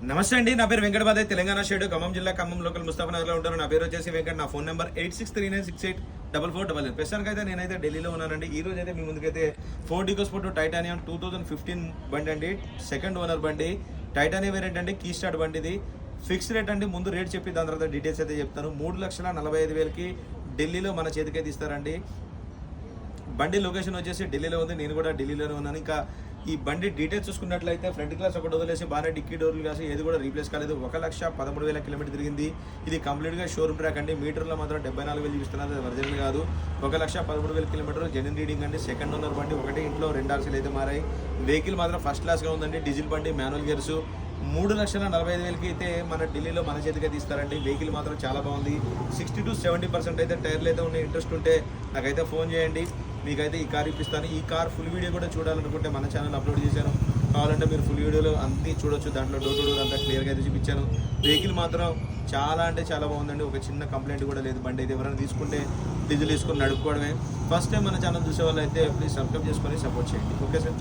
నమస్తే అండి, నా పేరు వెంకటబాద్, తెలంగాణ స్టేట్ ఖమ్మం జిల్లా ఖమ్మం లోకల్ ముస్తాఫనగర్లో ఉంటాను. నా పేరు వచ్చేసి వెంకట్. నా ఫోన్ నెంబర్ 8639684488. ప్రస్తుతానికి అయితే నేనైతే ఢిల్లీలో ఉన్నానండి. ఈ రోజు అయితే మీ ముందుకైతే ఫోర్డ్ ఈకోస్పోర్ట్ టైటానియం 2015 బండి అండి, సెకండ్ ఓనర్ బండి, టైటానియం వేరియంట్ అండి, కీ స్టార్ట్ బండి. ఇది ఫిక్స్ రేట్ అండి. ముందు రేట్ చెప్పి దాని తర్వాత డీటెయిల్స్ అయితే చెప్తాను. 3,45,000కి ఢిల్లీలో మన చేతికైతే ఇస్తారండి. బండి లొకేషన్ వచ్చేసి ఢిల్లీలో ఉంది, నేను కూడా ఢిల్లీలోనే ఉన్నాను. ఇంకా ఈ బండి డీటెయిల్స్ చూసుకున్నట్లయితే ఫ్రంట్ గ్లాస్ ఒకటి వదిలేసి బాగానే డిక్కీ డోర్లు కాసి ఏది కూడా రీప్లేస్ కాలేదు. 1,13,000 కిలోమీటర్ తిరిగింది. ఇది కంప్లీట్గా షోరూమ్ ట్రాక్ అండి. మీటర్లో మాత్రం 74,000 చూపిస్తున్నారు, అది ఒరిజినల్ కాదు. 1,13,000 కిలోమీటర్ జెన్యున్ రీడింగ్ అండి. సెకండ్ ఓనర్ బండి, ఒకటి ఇంట్లో 2 ఆర్సీలు అయితే మారాయి. వెహికల్ మాత్రం ఫస్ట్ క్లాస్గా ఉందండి. డీజిల్ బండి, మాన్యువల్ గేర్స్. 3,45,000కి అయితే మన ఢిల్లీలో మన చేతికి తీస్తారండి. వెహికల్ మాత్రం చాలా బాగుంది. 60 to 70% అయితే టైర్లు అయితే ఉన్నాయి. ఇంట్రెస్ట్ ఉంటే నాకైతే ఫోన్ చేయండి, మీకైతే ఈ కార్ ఇప్పిస్తాను. ఈ కార్ ఫుల్ వీడియో కూడా చూడాలనుకుంటే మన ఛానల్ అప్లోడ్ చేశాను, కావాలంటే మీరు ఫుల్ వీడియోలో అన్నీ చూడొచ్చు. దాంట్లో డోర్ టు డోర్ అంతా క్లియర్గా అయితే చూపించాను. వెహికల్ మాత్రం చాలా అంటే చాలా బాగుందండి. ఒక చిన్న కంప్లైంట్ కూడా లేదు. బండి అయితే ఎవరైనా తీసుకుంటే డీజిల్ తీసుకొని నడుపుకోవడమే. ఫస్ట్ టైం మన ఛానల్ చూసే వాళ్ళు అయితే ప్లీజ్ సబ్స్క్రైబ్ చేసుకొని సపోర్ట్ చేయండి. Okay sir.